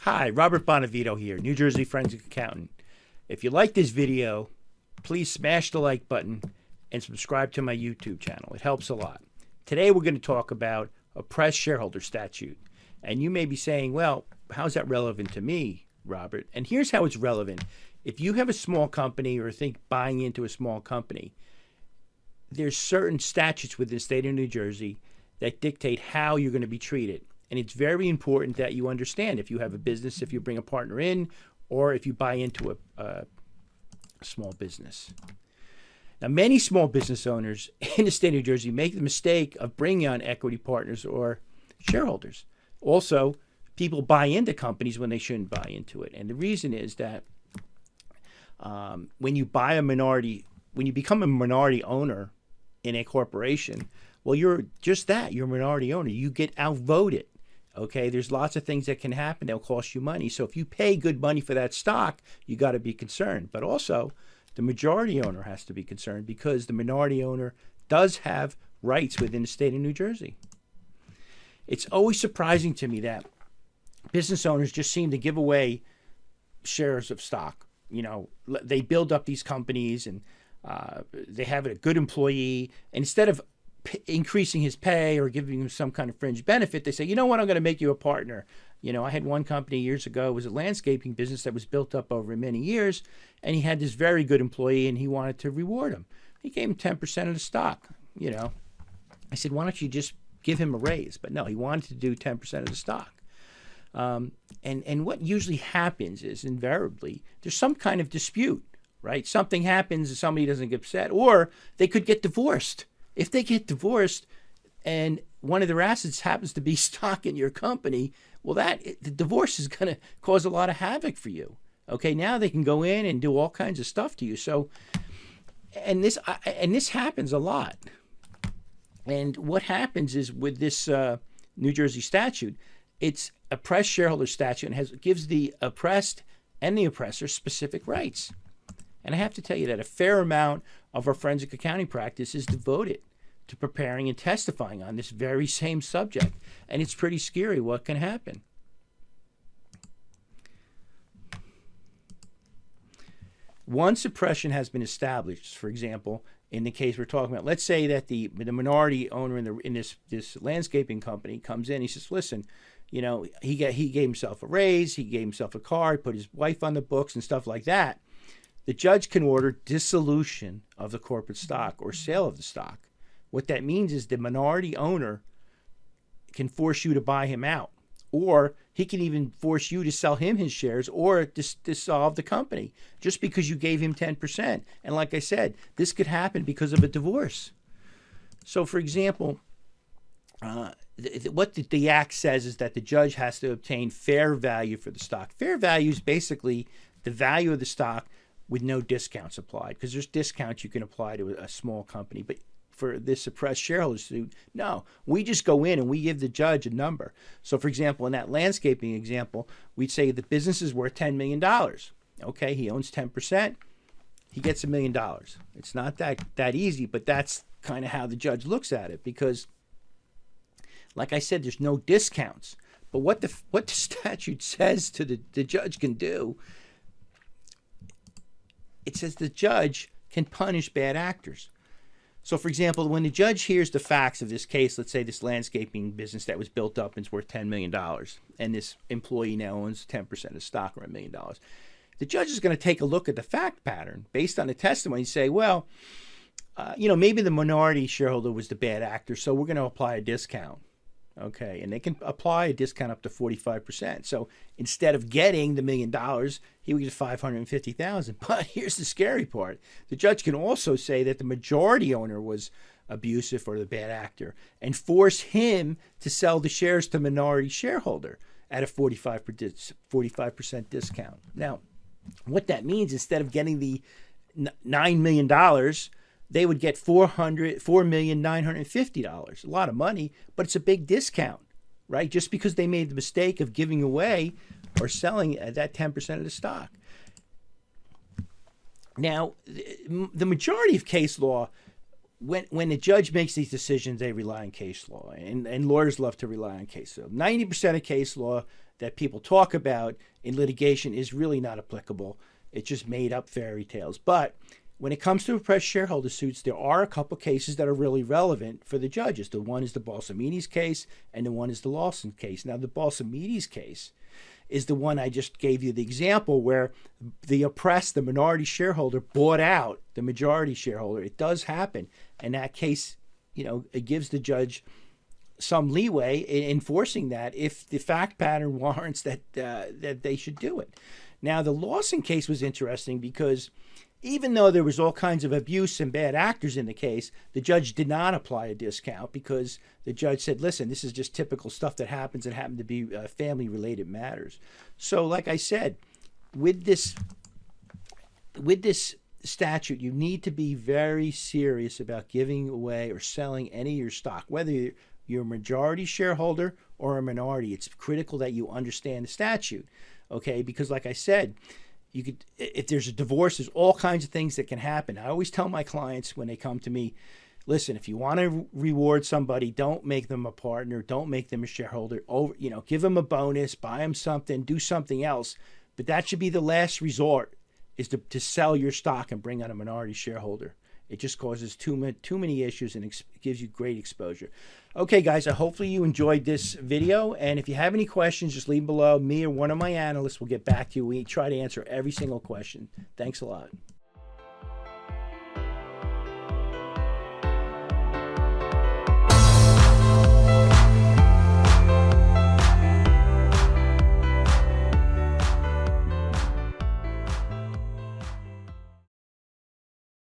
Hi, Robert Bonavito here, New Jersey forensic accountant. If you like this video, please smash the like button and subscribe to my YouTube channel. It helps a lot. Today we're going to talk about oppressed shareholder statute. And you may be saying, well, how's that relevant to me, Robert? And here's how it's relevant. If you have a small company or think buying into a small company, there's certain statutes within the state of New Jersey that dictate how you're going to be treated. And it's very important that you understand if you have a business, if you bring a partner in, or if you buy into a small business. Now, many small business owners in the state of New Jersey make the mistake of bringing on equity partners or shareholders. Also, people buy into companies when they shouldn't buy into it. And the reason is that when you become a minority owner in a corporation, well, you're just that. You're a minority owner. You get outvoted. Okay, there's lots of things that can happen that'll cost you money. So if you pay good money for that stock, you got to be concerned. But also, the majority owner has to be concerned because the minority owner does have rights within the state of New Jersey. It's always surprising to me that business owners just seem to give away shares of stock. You know, they build up these companies and they have a good employee. And instead of increasing his pay or giving him some kind of fringe benefit, they say, you know what, I'm going to make you a partner. You know, I had one company years ago, it was a landscaping business that was built up over many years, and he had this very good employee and he wanted to reward him. He gave him 10% of the stock. You know, I said, why don't you just give him a raise? But no, he wanted to do 10% of the stock. And what usually happens is invariably there's some kind of dispute, right? Something happens and somebody doesn't get upset, or they could get divorced. If they get divorced and one of their assets happens to be stock in your company, well, the divorce is going to cause a lot of havoc for you. Okay, now they can go in and do all kinds of stuff to you. So, and this happens a lot. And what happens is with this New Jersey statute, it's oppressed shareholder statute and gives the oppressed and the oppressor specific rights. And I have to tell you that a fair amount of our forensic accounting practice is devoted to preparing and testifying on this very same subject. And it's pretty scary what can happen. Once oppression has been established, for example, in the case we're talking about, let's say that the minority owner in this landscaping company comes in, he says, listen, you know, he gave himself a raise, he gave himself a car, he put his wife on the books and stuff like that. The judge can order dissolution of the corporate stock or sale of the stock. What that means is the minority owner can force you to buy him out, or he can even force you to sell him his shares or dissolve the company just because you gave him 10%. And like I said, this could happen because of a divorce. So, for example, what the act says is that the judge has to obtain fair value for the stock. Fair value is basically the value of the stock with no discounts applied, because there's discounts you can apply to a small company. But for this oppressed shareholder suit, no, we just go in and we give the judge a number. So, for example, in that landscaping example, we'd say the business is worth $10 million. Okay, he owns 10%, he gets $1 million. It's not that easy, but that's kind of how the judge looks at it, because, like I said, there's no discounts. But what the statute says to the judge can do, it says the judge can punish bad actors. So, for example, when the judge hears the facts of this case, let's say this landscaping business that was built up and is worth $10 million, and this employee now owns 10% of stock, or $1 million, the judge is going to take a look at the fact pattern based on the testimony and say, well, you know, maybe the minority shareholder was the bad actor, so we're going to apply a discount. Okay, and they can apply a discount up to 45%. So instead of getting the $1 million, he would get $550,000. But here's the scary part: the judge can also say that the majority owner was abusive or the bad actor, and force him to sell the shares to minority shareholder at a 45% discount. Now, what that means, instead of getting the $9 million, they would get $4,950,000. A lot of money, but it's a big discount, right? Just because they made the mistake of giving away or selling that 10% of the stock. Now, the majority of case law, when the judge makes these decisions, they rely on case law, and lawyers love to rely on case law. 90% of case law, that people talk about in litigation is really not applicable. It's just made up fairy tales. But when it comes to oppressed shareholder suits, there are a couple cases that are really relevant for the judges. The one is the Balsamides case, and the one is the Lawson case. Now, the Balsamides case is the one I just gave you the example where the oppressed, the minority shareholder, bought out the majority shareholder. It does happen. In that case, it gives the judge some leeway in enforcing that if the fact pattern warrants that they should do it. Now, the Lawson case was interesting because even though there was all kinds of abuse and bad actors in the case, the judge did not apply a discount because the judge said, listen, this is just typical stuff that happens and happened to be family-related matters. So like I said, with this statute, you need to be very serious about giving away or selling any of your stock, whether you're a majority shareholder or a minority. It's critical that you understand the statute, okay? Because like I said, if there's a divorce, there's all kinds of things that can happen. I always tell my clients when they come to me, listen, if you want to reward somebody, don't make them a partner, don't make them a shareholder. Give them a bonus, buy them something, do something else. But that should be the last resort, is to sell your stock and bring on a minority shareholder. It just causes too many issues and gives you great exposure. Okay, guys, hopefully you enjoyed this video. And if you have any questions, just leave them below. Me or one of my analysts will get back to you. We try to answer every single question. Thanks a lot.